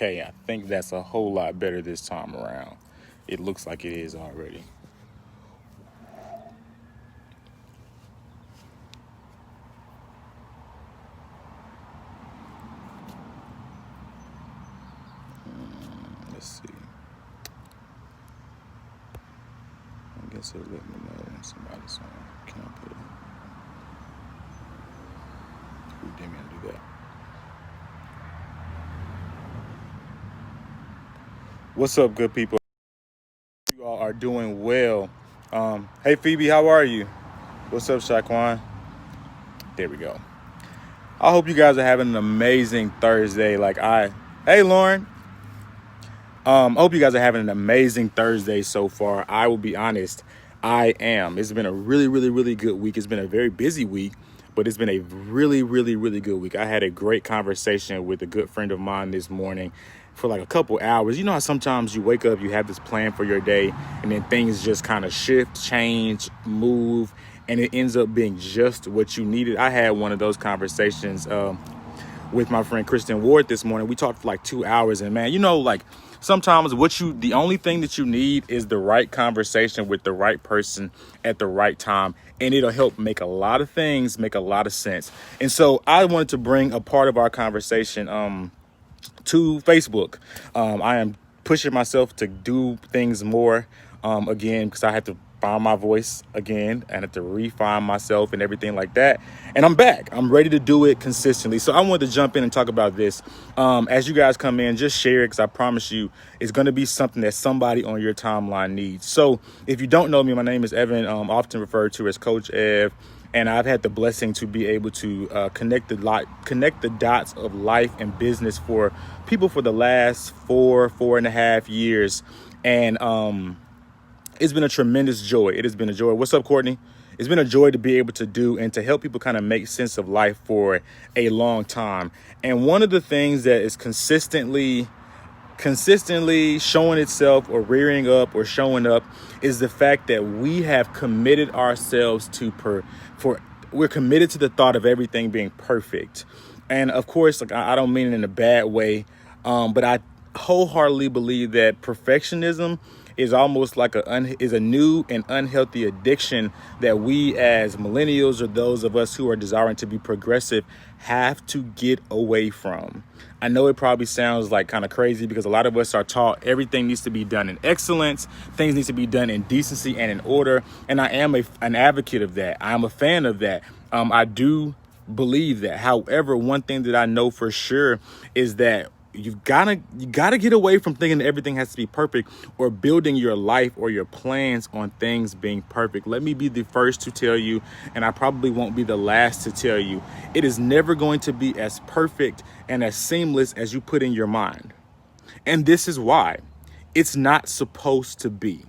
okay. I think that's a whole lot better this time around. It looks like it is already. Let's see. I guess it'll let me know when somebody's on. Can I put it? Who didn't mean to do that? What's up, good people? You all are doing well. Hey, Phoebe, how are you? What's up, Shaquan? There we go. I hope you guys are having an amazing Thursday. Hey, Lauren. I hope you guys are having an amazing Thursday so far. I will be honest, I am. It's been a really, really, really good week. It's been a very busy week, but it's been a really, really, really good week. I had a great conversation with a good friend of mine this morning for like a couple hours. You know how sometimes you wake up, you have this plan for your day, and then things just kind of shift, change, move, and it ends up being just what you needed. I had one of those conversations with my friend Kristen Ward this morning. We talked for like 2 hours, and man, sometimes the only thing that you need is the right conversation with the right person at the right time, and it'll help make a lot of things make a lot of sense. And so I wanted to bring a part of our conversation to Facebook. I am pushing myself to do things more again, because I had to find my voice again and had to refine myself and everything like that. And I'm back. I'm ready to do it consistently. So I wanted to jump in and talk about this. As you guys come in, just share it, because I promise you it's going to be something that somebody on your timeline needs. So if you don't know me, my name is Evan, often referred to as Coach Ev. And I've had the blessing to be able to connect the dots of life and business for people for the last 4.5 years. And it's been a tremendous joy. It has been a joy. What's up, Courtney? It's been a joy to be able to do and to help people kind of make sense of life for a long time. And one of the things that is consistently showing itself or rearing up or showing up is the fact that we have committed ourselves we're committed to the thought of everything being perfect. And of course, I don't mean it in a bad way, but I wholeheartedly believe that perfectionism is almost like a new and unhealthy addiction that we as millennials, or those of us who are desiring to be progressive, have to get away from. I know it probably sounds like kind of crazy, because a lot of us are taught everything needs to be done in excellence. Things need to be done in decency and in order. And I am an advocate of that. I'm a fan of that. I do believe that. However, one thing that I know for sure is that you gotta get away from thinking that everything has to be perfect, or building your life or your plans on things being perfect. Let me be the first to tell you, and I probably won't be the last to tell you, it is never going to be as perfect and as seamless as you put in your mind. And this is why it's not supposed to be.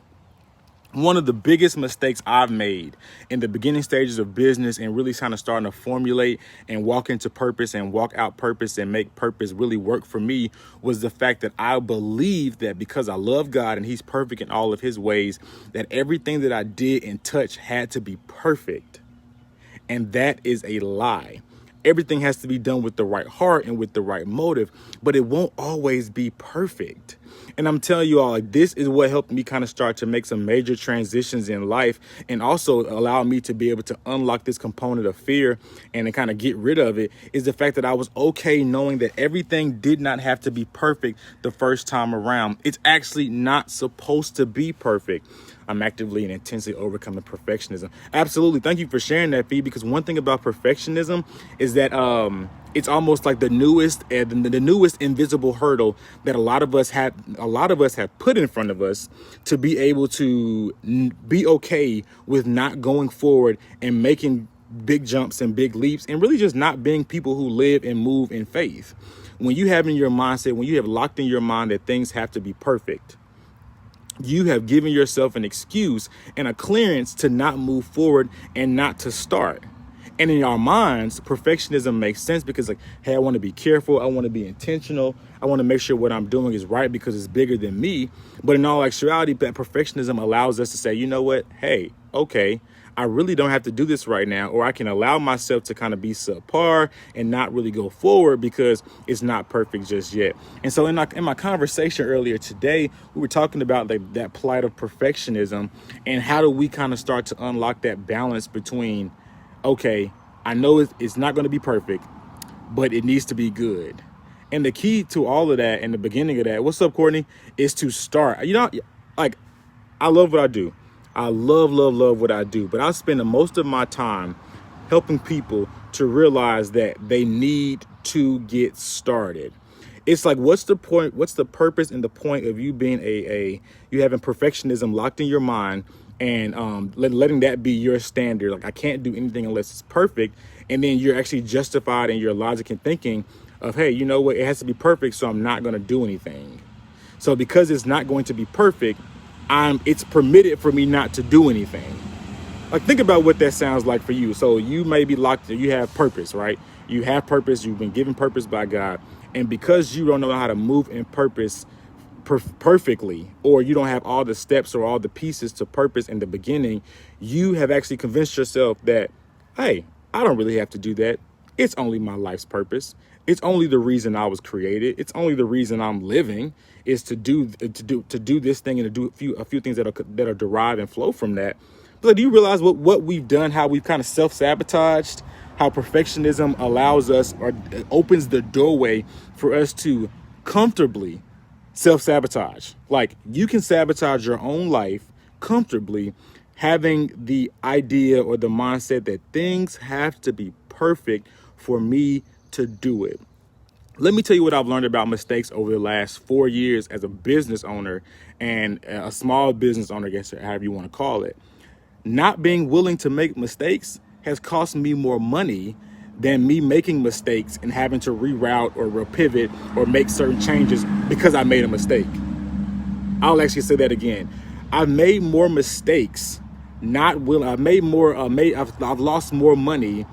One of the biggest mistakes I've made in the beginning stages of business and really kind of starting to formulate and walk into purpose and walk out purpose and make purpose really work for me was the fact that I believed that because I love God and He's perfect in all of His ways, that everything that I did and touched had to be perfect. And that is a lie. Everything has to be done with the right heart and with the right motive, but it won't always be perfect. And I'm telling you all, this is what helped me kind of start to make some major transitions in life, and also allow me to be able to unlock this component of fear and to kind of get rid of it, is the fact that I was okay knowing that everything did not have to be perfect the first time around. It's actually not supposed to be perfect. I'm actively and intensely overcoming perfectionism. Absolutely. Thank you for sharing that, Fee, because one thing about perfectionism is that it's almost like the newest invisible hurdle that a lot of us have put in front of us to be able to be okay with not going forward and making big jumps and big leaps, and really just not being people who live and move in faith. When you have in your mindset, when you have locked in your mind that things have to be perfect, you have given yourself an excuse and a clearance to not move forward and not to start. And in our minds, perfectionism makes sense because, like, hey, I want to be careful. I want to be intentional. I want to make sure what I'm doing is right because it's bigger than me. But in all actuality, that perfectionism allows us to say, you know what? Hey, okay, I I really don't have to do this right now, or I can allow myself to kind of be subpar and not really go forward because it's not perfect just yet. And so in my conversation earlier today, we were talking about that plight of perfectionism and how do we kind of start to unlock that balance between, okay, I know it's not going to be perfect, but it needs to be good. And the key to all of that and the beginning of that, what's up, Courtney, is to start. You know, like, I love what I do. I love what I do. But I spend the most of my time helping people to realize that they need to get started. It's like, what's the point? What's the purpose and the point of you being you having perfectionism locked in your mind and letting that be your standard? Like, I can't do anything unless it's perfect. And then you're actually justified in your logic and thinking of, hey, you know what? It has to be perfect, so I'm not going to do anything. So because it's not going to be perfect, it's permitted for me not to do anything. Like, think about what that sounds like for you. So you may be locked, you have purpose, right? You have purpose, you've been given purpose by God. And because you don't know how to move in purpose perfectly, or you don't have all the steps or all the pieces to purpose in the beginning, you have actually convinced yourself that, hey, I don't really have to do that. It's only my life's purpose. It's only the reason I was created. It's only the reason I'm living is to do this thing and to do a few things that are derived and flow from that. But do you realize what we've done, how we've kind of self-sabotaged, how perfectionism allows us or opens the doorway for us to comfortably self-sabotage? Like, you can sabotage your own life comfortably, having the idea or the mindset that things have to be perfect for me to do it. Let me tell you what I've learned about mistakes over the last 4 years as a business owner and a small business owner, I guess, however you want to call it. Not being willing to make mistakes has cost me more money than me making mistakes and having to reroute or pivot or make certain changes because I made a mistake. I'll actually say that again. I've made more mistakes, I've lost more money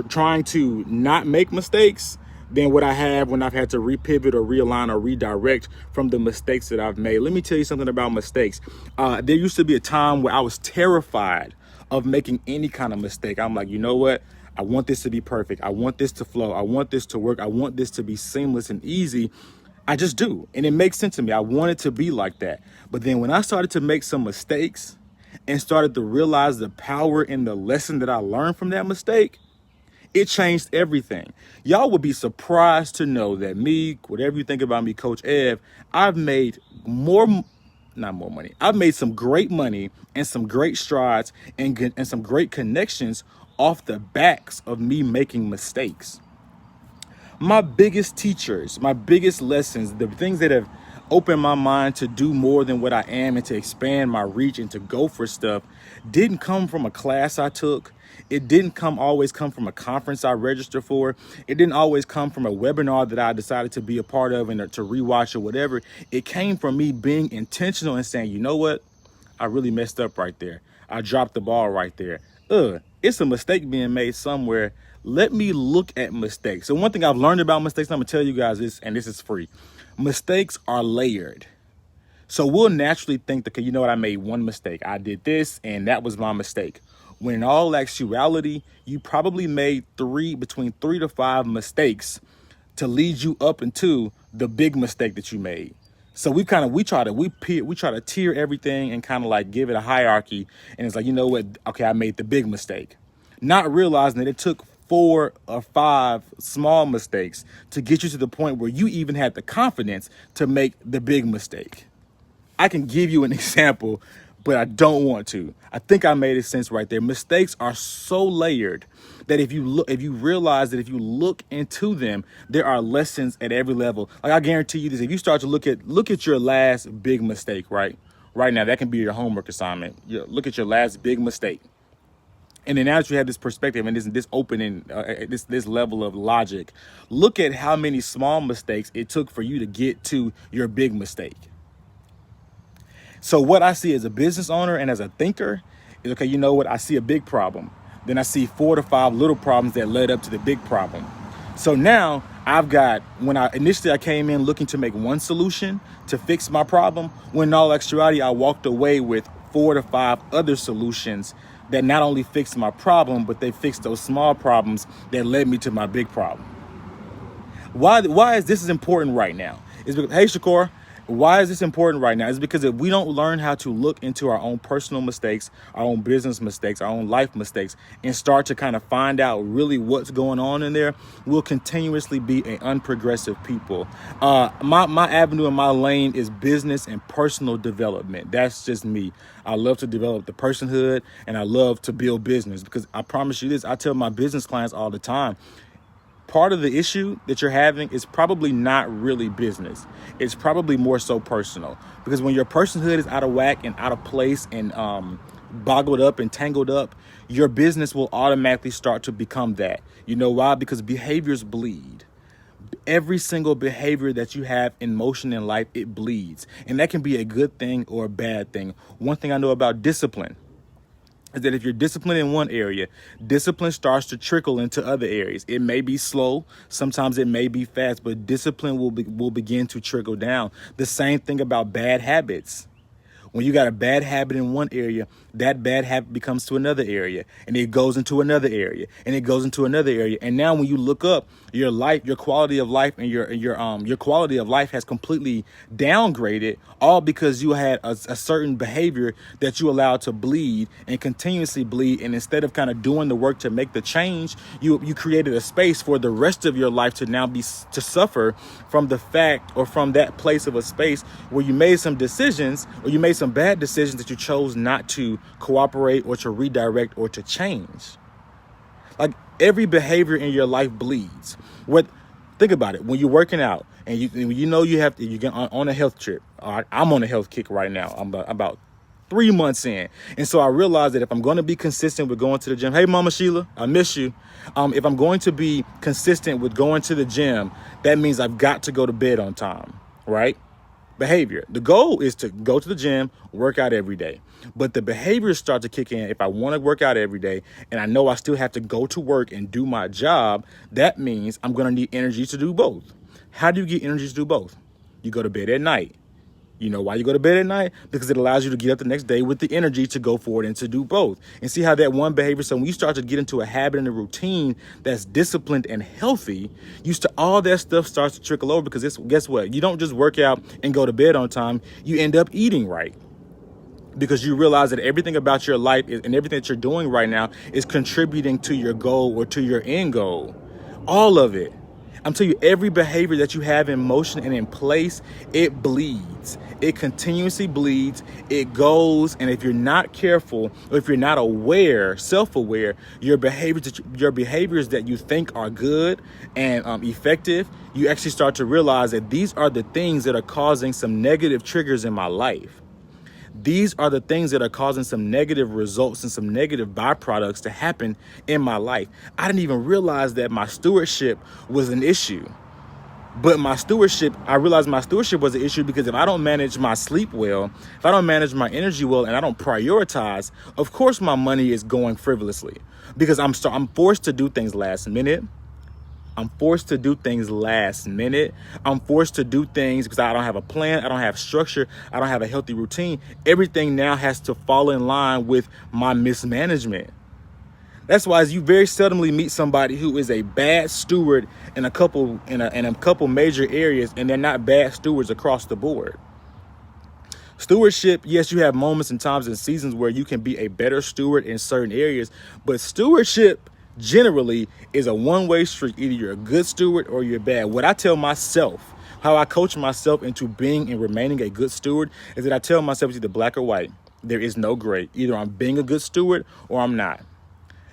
trying to not make mistakes than what I have when I've had to repivot or realign or redirect from the mistakes that I've made. Let me tell you something about mistakes. There used to be a time where I was terrified of making any kind of mistake. I'm like, you know what? I want this to be perfect. I want this to flow. I want this to work. I want this to be seamless and easy. I just do. And it makes sense to me. I want it to be like that. But then when I started to make some mistakes and started to realize the power and the lesson that I learned from that mistake, it changed everything. Y'all would be surprised to know that me, whatever you think about me, Coach Ev, I've made I've made some great money and some great strides and some great connections off the backs of me making mistakes. My biggest teachers, my biggest lessons, the things that have opened my mind to do more than what I am and to expand my reach and to go for stuff didn't come from a class I took. It didn't always come from a conference I registered for. It didn't always come from a webinar that I decided to be a part of and to rewatch or whatever. It came from me being intentional and saying, you know what? I really messed up right there. I dropped the ball right there. It's a mistake being made somewhere. Let me look at mistakes. So one thing I've learned about mistakes, I'm gonna tell you guys this, and this is free. Mistakes are layered. So we'll naturally think that, okay, you know what? I made one mistake. I did this and that was my mistake. When in all actuality, you probably made between 3 to 5 mistakes to lead you up into the big mistake that you made. So we try to tier everything and kind of like give it a hierarchy. And it's like, you know what? Okay, I made the big mistake. Not realizing that it took 4 or 5 small mistakes to get you to the point where you even had the confidence to make the big mistake. I can give you an example, but I don't want to. I think I made sense right there. Mistakes are so layered that if you realize that if you look into them, there are lessons at every level. Like, I guarantee you this, if you start to look at your last big mistake, right now, that can be your homework assignment. Look at your last big mistake. And then now that you have this perspective and this opening, this level of logic, look at how many small mistakes it took for you to get to your big mistake. So what I see as a business owner and as a thinker is, okay, you know what? I see a big problem. Then I see 4 to 5 little problems that led up to the big problem. So now when I initially came in looking to make one solution to fix my problem, when in all actuality, I walked away with 4 to 5 other solutions that not only fixed my problem, but they fixed those small problems that led me to my big problem. Why is this important right now? Is because, hey Shakor, why is this important right now? It's because if we don't learn how to look into our own personal mistakes, our own business mistakes, our own life mistakes, and start to kind of find out really what's going on in there, we'll continuously be an unprogressive people. My avenue and my lane is business and personal development. That's just me. I love to develop the personhood, and I love to build business, because I promise you this, I tell my business clients all the time, part of the issue that you're having is probably not really business. It's probably more so personal, because when your personhood is out of whack and out of place and boggled up and tangled up, your business will automatically start to become that. You know why? Because behaviors bleed. Every single behavior that you have in motion in life, it bleeds. And that can be a good thing or a bad thing. One thing I know about discipline is that if you're disciplined in one area, discipline starts to trickle into other areas. It may be slow, sometimes it may be fast, but discipline will begin to trickle down. The same thing about bad habits. When you got a bad habit in one area, that bad habit becomes to another area, and it goes into another area, and it goes into another area. And now when you look up, your life, your quality of life, and your quality of life has completely downgraded, all because you had a certain behavior that you allowed to bleed and continuously bleed. And instead of kind of doing the work to make the change, you created a space for the rest of your life to now to suffer from the fact, or from that place of a space where you made some decisions, or you made some bad decisions that you chose not to cooperate or to redirect or to change. Like, every behavior in your life bleeds. Think about it. When you're working out and you get on a health trip. I'm on a health kick right now. I'm about 3 months in. And so I realized that if I'm going to be consistent with going to the gym, hey, Mama Sheila, I miss you. If I'm going to be consistent with going to the gym, that means I've got to go to bed on time, right? Behavior. The goal is to go to the gym, work out every day. But the behaviors start to kick in. If I want to work out every day and I know I still have to go to work and do my job, that means I'm going to need energy to do both. How do you get energy to do both? You go to bed at night. You know why you go to bed at night? Because it allows you to get up the next day with the energy to go forward and to do both. And see how that one behavior, so when you start to get into a habit and a routine that's disciplined and healthy, all that stuff starts to trickle over, because guess what? You don't just work out and go to bed on time. You end up eating right, because you realize that everything about your life and everything that you're doing right now is contributing to your goal or to your end goal. All of it. I'm telling you, every behavior that you have in motion and in place, it bleeds. It continuously bleeds. It goes. And if you're not careful, or if you're not aware, self-aware, your behaviors that you think are good and effective, you actually start to realize that these are the things that are causing some negative triggers in my life. These are the things that are causing some negative results and some negative byproducts to happen in my life. I didn't even realize that my stewardship was an issue. But I realized my stewardship was an issue because if I don't manage my sleep well, if I don't manage my energy well, and I don't prioritize, of course my money is going frivolously, because I'm forced to do things last minute. I'm forced to do things last minute. I'm forced to do things because I don't have a plan. I don't have structure. I don't have a healthy routine. Everything now has to fall in line with my mismanagement. That's why you very seldomly meet somebody who is a bad steward in a couple major areas, and they're not bad stewards across the board. Stewardship, yes, you have moments and times and seasons where you can be a better steward in certain areas, but stewardship generally is a one-way street. Either you're a good steward or you're bad. What I tell myself, how I coach myself into being and remaining a good steward, is that I tell myself it's either black or white. There is no gray. Either I'm being a good steward or I'm not.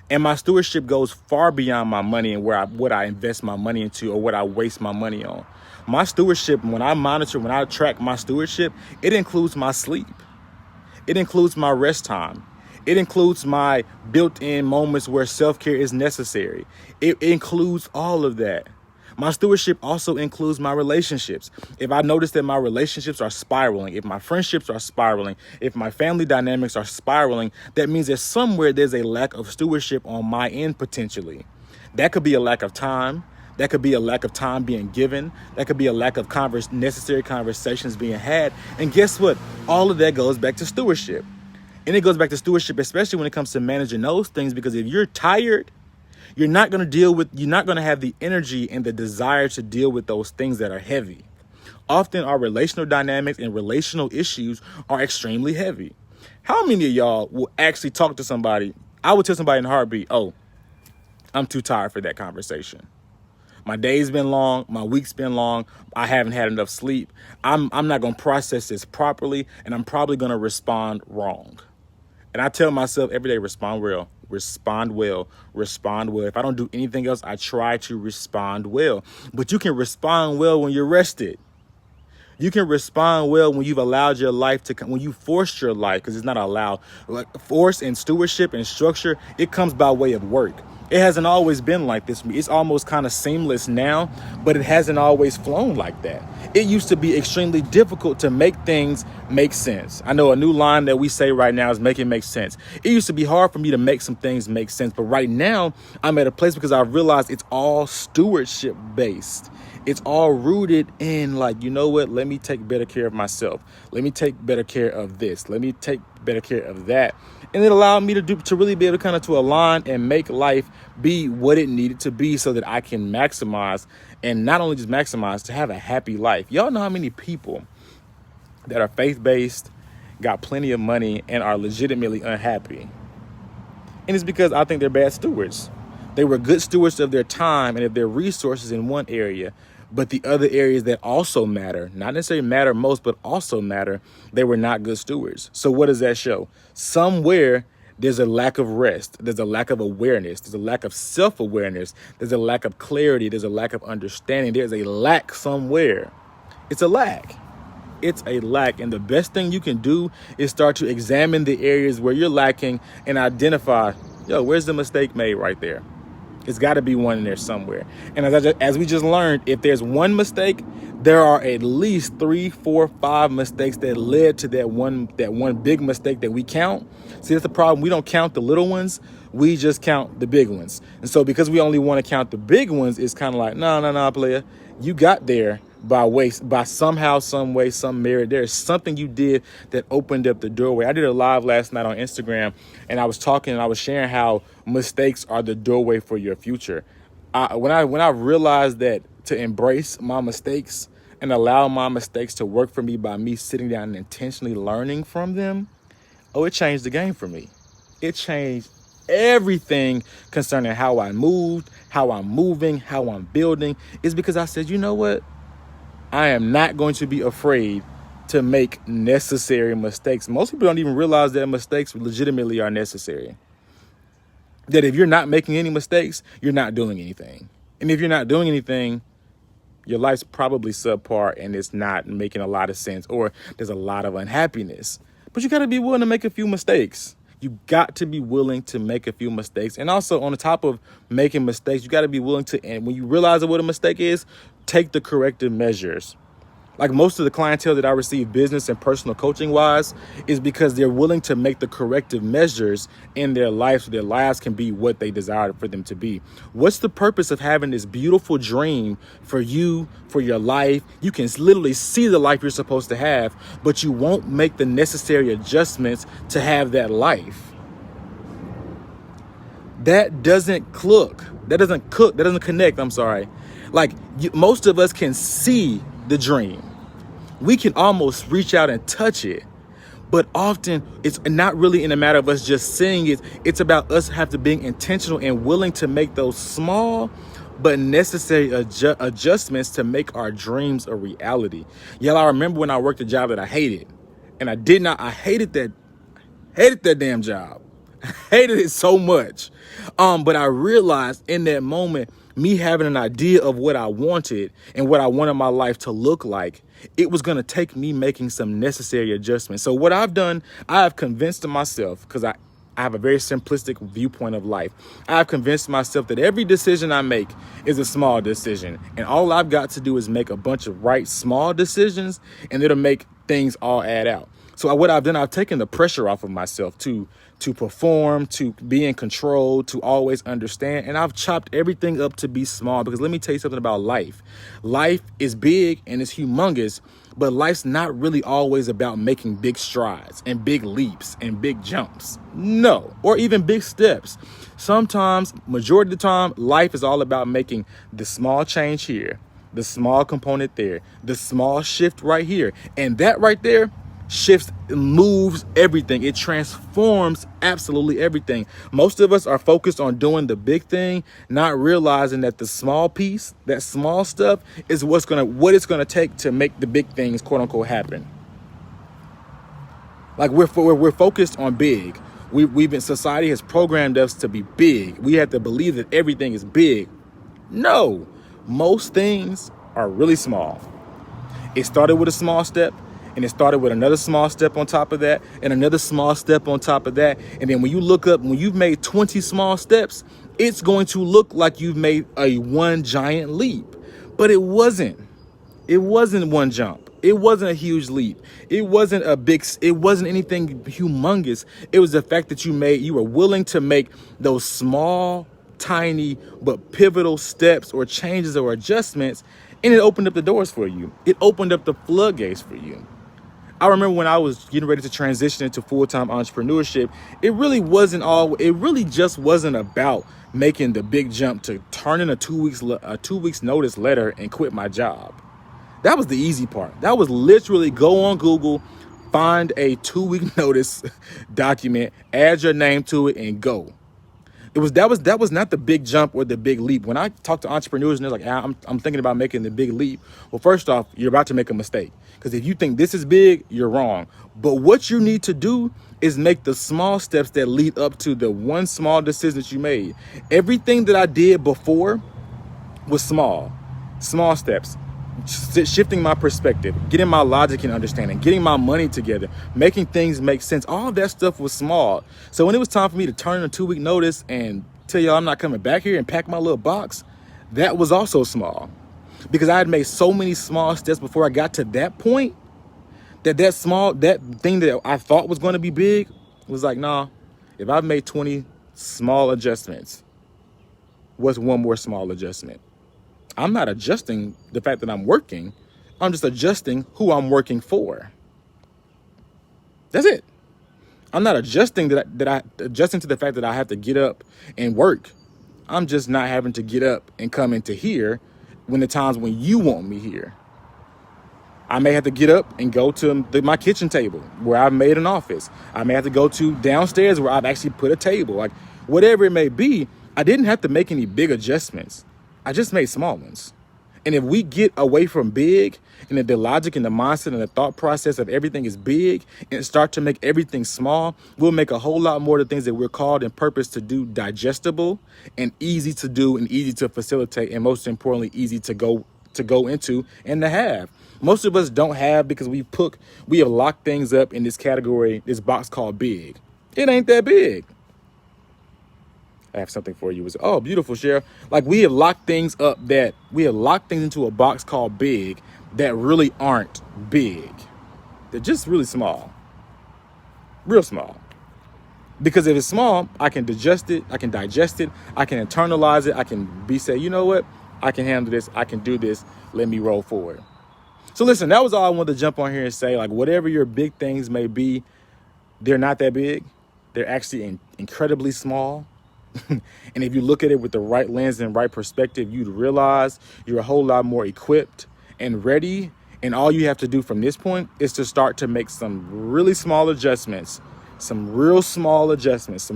And my stewardship goes far beyond my money and what I invest my money into or what I waste my money on. My stewardship, when I track my stewardship, it includes my sleep. It includes my rest time. It includes my built-in moments where self-care is necessary. It includes all of that. My stewardship also includes my relationships. If I notice that my relationships are spiraling, if my friendships are spiraling, if my family dynamics are spiraling, that means that somewhere there's a lack of stewardship on my end potentially. That could be a lack of time. That could be a lack of time being given. That could be a lack of necessary conversations being had. And guess what? All of that goes back to stewardship. And it goes back to stewardship, especially when it comes to managing those things, because if you're tired, you're not going to have the energy and the desire to deal with those things that are heavy. Often our relational dynamics and relational issues are extremely heavy. How many of y'all will actually talk to somebody? I would tell somebody in a heartbeat, oh, I'm too tired for that conversation. My day's been long. My week's been long. I haven't had enough sleep. I'm not going to process this properly, and I'm probably going to respond wrong. And I tell myself every day, respond well, respond well, respond well. If I don't do anything else, I try to respond well. But you can respond well when you're rested. You can respond well when you've allowed your life to come, when you forced your life, because it's not allowed. Like force and stewardship and structure, it comes by way of work. It hasn't always been like this. It's almost kind of seamless now, but it hasn't always flown like that. It used to be extremely difficult to make things make sense. I know a new line that we say right now is make it make sense. It used to be hard for me to make some things make sense, but right now I'm at a place because I realized it's all stewardship based. It's all rooted in like, you know what? Let me take better care of myself. Let me take better care of this. Let me take better care of that. And it allowed me to really be able to kind of to align and make life be what it needed to be so that I can maximize, and not only just maximize, to have a happy life. Y'all know how many people that are faith-based, got plenty of money, and are legitimately unhappy. And it's because I think they're bad stewards. They were good stewards of their time and of their resources in one area, but the other areas that also matter, not necessarily matter most, but also matter, they were not good stewards. So what does that show? Somewhere there's a lack of rest. There's a lack of awareness. There's a lack of self-awareness. There's a lack of clarity. There's a lack of understanding. There's a lack somewhere. It's a lack. It's a lack. And the best thing you can do is start to examine the areas where you're lacking and identify, where's the mistake made right there? It's got to be one in there somewhere. And as we just learned, if there's one mistake, there are at least 3, 4, 5 mistakes that led to that one big mistake that we count. See, that's the problem. We don't count the little ones. We just count the big ones. And so because we only want to count the big ones, it's kind of like, no, player. You got there by somehow, some way, some merit. There's something you did that opened up the doorway. I did a live last night on Instagram, and I was talking and I was sharing how mistakes are the doorway for your future. When I realized that to embrace my mistakes and allow my mistakes to work for me by me sitting down and intentionally learning from them, it changed the game for me. It changed everything concerning how I moved, how I'm moving, how I'm building. It's because I said, you know what? I am not going to be afraid to make necessary mistakes. Most people don't even realize that mistakes legitimately are necessary. That if you're not making any mistakes, you're not doing anything. And if you're not doing anything, your life's probably subpar and it's not making a lot of sense, or there's a lot of unhappiness. But you got to be willing to make a few mistakes. You got to be willing to make a few mistakes. And also on the top of making mistakes, you got to be willing to, and when you realize what a mistake is, take the corrective measures. Like most of the clientele that I receive business and personal coaching wise is because they're willing to make the corrective measures in their life so their lives can be what they desire for them to be. What's the purpose of having this beautiful dream for you, for your life? You can literally see the life you're supposed to have, but you won't make the necessary adjustments to have that life. That doesn't cook. That doesn't connect. I'm sorry. Like most of us can see the dream. We can almost reach out and touch it. But often it's not really in a matter of us just seeing it. It's about us being intentional and willing to make those small but necessary adjustments to make our dreams a reality. Y'all, I remember when I worked a job that I hated. And I hated that damn job. I hated it so much. But I realized in that moment, me having an idea of what I wanted and what I wanted my life to look like, it was going to take me making some necessary adjustments. So what I've done, I have convinced myself, because I have a very simplistic viewpoint of life. I've convinced myself that every decision I make is a small decision. And all I've got to do is make a bunch of right small decisions, and it'll make things all add out. So what I've done, I've taken the pressure off of myself to perform, to be in control, to always understand. And I've chopped everything up to be small, because let me tell you something about life. Life is big and it's humongous, But life's not really always about making big strides and big leaps and big jumps. No, or even big steps. Sometimes, majority of the time, life is all about making the small change here, the small component there, the small shift right here. And that right there shifts, moves everything. It transforms absolutely everything. Most of us are focused on doing the big thing, not realizing that the small piece, that small stuff is what it's gonna take to make the big things, quote unquote, happen. Like we're focused on big. Society has programmed us to be big. We have to believe that everything is big. No, most things are really small. It started with a small step, and it started with another small step on top of that, and another small step on top of that. And then when you look up, when you've made 20 small steps, it's going to look like you've made a one giant leap. But it wasn't. It wasn't one jump. It wasn't a huge leap. It wasn't anything humongous. It was the fact that you were willing to make those small, tiny, but pivotal steps or changes or adjustments, and it opened up the doors for you. It opened up the floodgates for you. I remember when I was getting ready to transition into full-time entrepreneurship, it really just wasn't about making the big jump to turn in a 2 weeks notice letter and quit my job. That was the easy part. That was literally go on Google, find a 2-week notice document, add your name to it, and go. That was not the big jump or the big leap. When I talk to entrepreneurs and they're like, I'm thinking about making the big leap. Well, first off, you're about to make a mistake, because if you think this is big, you're wrong. But what you need to do is make the small steps that lead up to the one small decision that you made. Everything that I did before was small steps. Shifting my perspective, getting my logic and understanding, getting my money together, making things make sense. All of that stuff was small. So when it was time for me to turn in a 2-week notice and tell y'all I'm not coming back here and pack my little box, that was also small, because I had made so many small steps before I got to that point that thing that I thought was going to be big was like, nah, if I've made 20 small adjustments, what's one more small adjustment? I'm not adjusting the fact that I'm working. I'm just adjusting who I'm working for. That's it. I'm not adjusting adjusting to the fact that I have to get up and work. I'm just not having to get up and come into here when the times when you want me here. I may have to get up and go to my kitchen table where I've made an office. I may have to go to downstairs where I've actually put a table. Like whatever it may be, I didn't have to make any big adjustments. I just made small ones. And if we get away from big and the logic and the mindset and the thought process of everything is big and start to make everything small, we'll make a whole lot more of the things that we're called and purposed to do digestible and easy to do and easy to facilitate, and most importantly, easy to go into and to have. Most of us don't have because we have locked things up in this category, this box called big. It ain't that big. I have something for you. Oh, beautiful, Cheryl. Like we have locked things into a box called big that really aren't big. They're just really small, real small. Because if it's small, I can digest it. I can internalize it. I can say, you know what? I can handle this. I can do this. Let me roll forward. So listen, that was all I wanted to jump on here and say. Like whatever your big things may be, they're not that big. They're actually incredibly small. And if you look at it with the right lens and right perspective, you'd realize you're a whole lot more equipped and ready. And all you have to do from this point is to start to make some really small adjustments, some real small changes,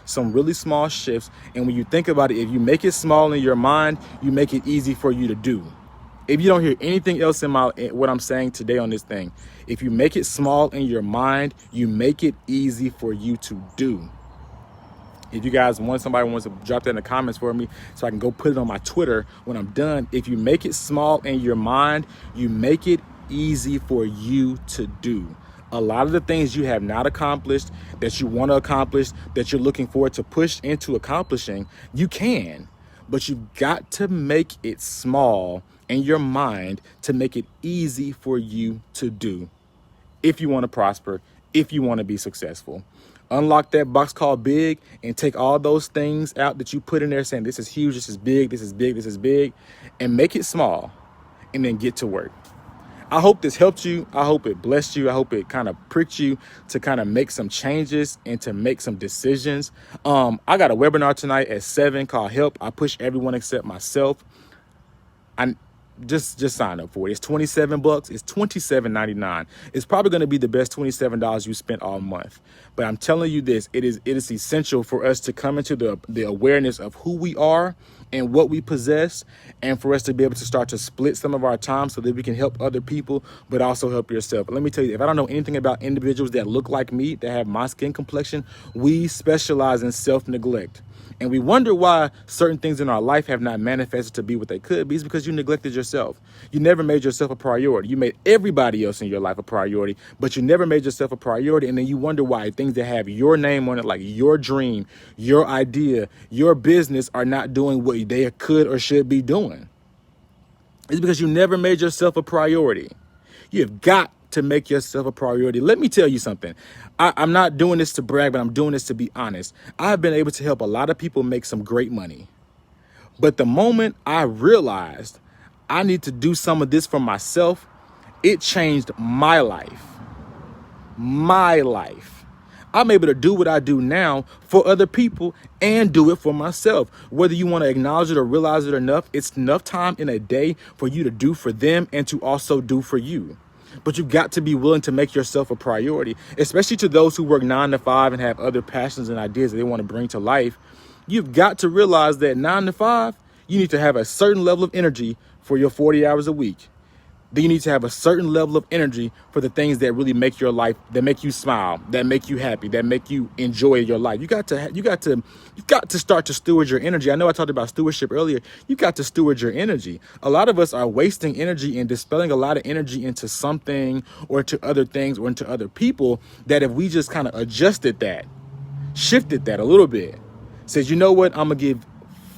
some really small shifts. And when you think about it, if you make it small in your mind, you make it easy for you to do. If you don't hear anything else in what I'm saying today on this thing, if you make it small in your mind, you make it easy for you to do. If you guys somebody wants to drop that in the comments for me so I can go put it on my Twitter when I'm done. If you make it small in your mind, you make it easy for you to do. A lot of the things you have not accomplished, that you want to accomplish, that you're looking forward to push into accomplishing, you can. But you've got to make it small in your mind to make it easy for you to do. If you want to prosper, if you want to be successful. Unlock that box called big and take all those things out that you put in there saying this is huge, this is big, this is big, this is big, and make it small, and then get to work. I hope this helped you. I hope it blessed you. I hope it kind of pricked you to kind of make some changes and to make some decisions. I got a webinar tonight at 7 called Help. I push everyone except myself. I just sign up for it. It's $27. It's $27.99. It's probably going to be the best $27 you spent all month. But I'm telling you this, it is essential for us to come into the awareness of who we are and what we possess, and for us to be able to start to split some of our time so that we can help other people, but also help yourself. Let me tell you, if I don't know anything about individuals that look like me, that have my skin complexion, we specialize in self-neglect. And we wonder why certain things in our life have not manifested to be what they could be. It's because you neglected yourself. You never made yourself a priority. You made everybody else in your life a priority, but you never made yourself a priority. And then you wonder why things that have your name on it, like your dream, your idea, your business, are not doing what they could or should be doing. It's because you never made yourself a priority. You've got to make yourself a priority. Let me tell you something. I'm not doing this to brag, but I'm doing this to be honest. I've been able to help a lot of people make some great money. But the moment I realized I need to do some of this for myself, it changed my life. My life. I'm able to do what I do now for other people and do it for myself. Whether you want to acknowledge it or realize it enough, it's enough time in a day for you to do for them and to also do for you. But you've got to be willing to make yourself a priority, especially to those who work 9 to 5 and have other passions and ideas that they want to bring to life. You've got to realize that 9 to 5, you need to have a certain level of energy for your 40 hours a week. Then you need to have a certain level of energy for the things that really make your life, that make you smile, that make you happy, that make you enjoy your life. You've got to start to steward your energy. I know I talked about stewardship earlier. You got to steward your energy. A lot of us are wasting energy and dispelling a lot of energy into something or to other things or into other people, that if we just kind of adjusted that, shifted that a little bit, says, you know what, I'm going to give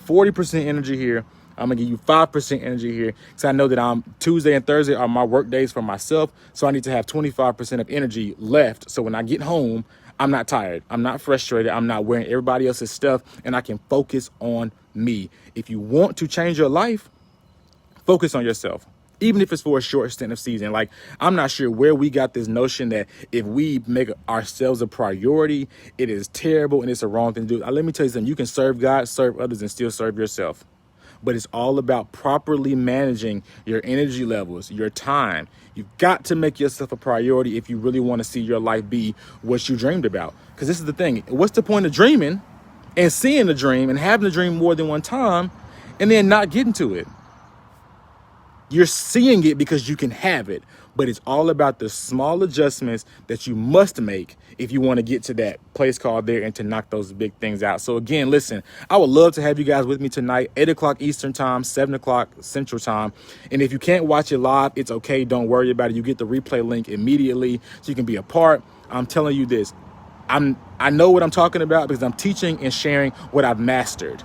40% energy here. I'm gonna give you 5% energy here, because I know that Tuesday and Thursday are my work days for myself. So I need to have 25% of energy left. So when I get home, I'm not tired. I'm not frustrated. I'm not wearing everybody else's stuff, and I can focus on me. If you want to change your life, focus on yourself. Even if it's for a short stint of season. Like, I'm not sure where we got this notion that if we make ourselves a priority, it is terrible and it's a wrong thing to do. Let me tell you something. You can serve God, serve others, and still serve yourself. But it's all about properly managing your energy levels, your time. You've got to make yourself a priority if you really want to see your life be what you dreamed about. Because this is the thing. What's the point of dreaming and seeing the dream and having the dream more than one time and then not getting to it? You're seeing it because you can have it, but it's all about the small adjustments that you must make if you want to get to that place called there and to knock those big things out. So again, listen, I would love to have you guys with me tonight, 8 o'clock Eastern time, 7 o'clock Central time. And if you can't watch it live, it's okay. Don't worry about it. You get the replay link immediately so you can be a part. I'm telling you this, I know what I'm talking about because I'm teaching and sharing what I've mastered,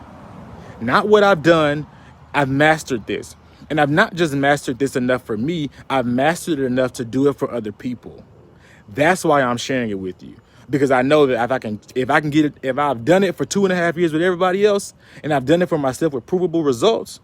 not what I've done. I've mastered this. And I've not just mastered this enough for me, I've mastered it enough to do it for other people. That's why I'm sharing it with you. Because I know that if I've done it for 2.5 years with everybody else, and I've done it for myself with provable results,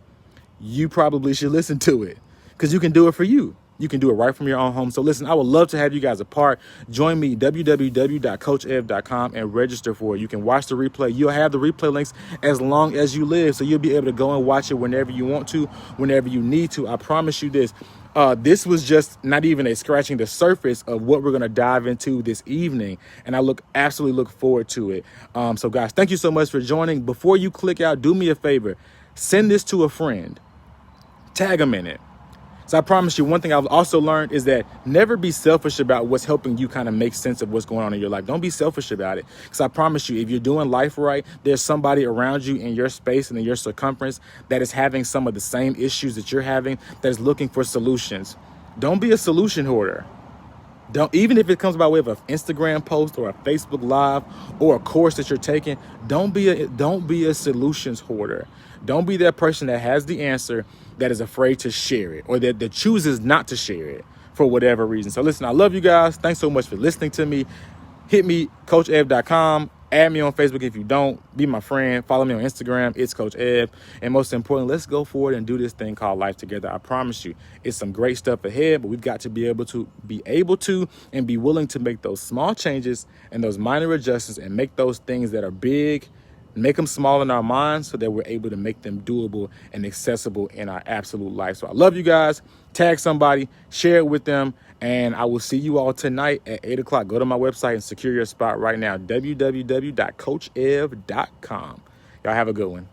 you probably should listen to it. Because you can do it for you. You can do it right from your own home. So listen, I would love to have you guys a part. Join me, www.coachev.com, and register for it. You can watch the replay. You'll have the replay links as long as you live. So you'll be able to go and watch it whenever you want to, whenever you need to. I promise you this. This was just not even scratching the surface of what we're going to dive into this evening. And I absolutely look forward to it. So guys, thank you so much for joining. Before you click out, do me a favor. Send this to a friend. Tag them in it. So I promise you, one thing I've also learned is that never be selfish about what's helping you kind of make sense of what's going on in your life. Don't be selfish about it. Because I promise you, if you're doing life right, there's somebody around you in your space and in your circumference that is having some of the same issues that you're having, that is looking for solutions. Don't be a solution hoarder. Even if it comes by way of an Instagram post or a Facebook Live or a course that you're taking, don't be a solutions hoarder. Don't be that person that has the answer that is afraid to share it, or that chooses not to share it for whatever reason. So listen, I love you guys. Thanks so much for listening to me. Hit me, coachev.com, Add me on Facebook if you don't. Be my friend. Follow me on Instagram. It's Coach Ev. And most importantly, let's go forward and do this thing called life together. I promise you, it's some great stuff ahead, but we've got to be able to and be willing to make those small changes and those minor adjustments and make those things that are big, make them small in our minds so that we're able to make them doable and accessible in our absolute life. So I love you guys. Tag somebody, share it with them, and I will see you all tonight at 8 o'clock. Go to my website and secure your spot right now, www.coachev.com. Y'all have a good one.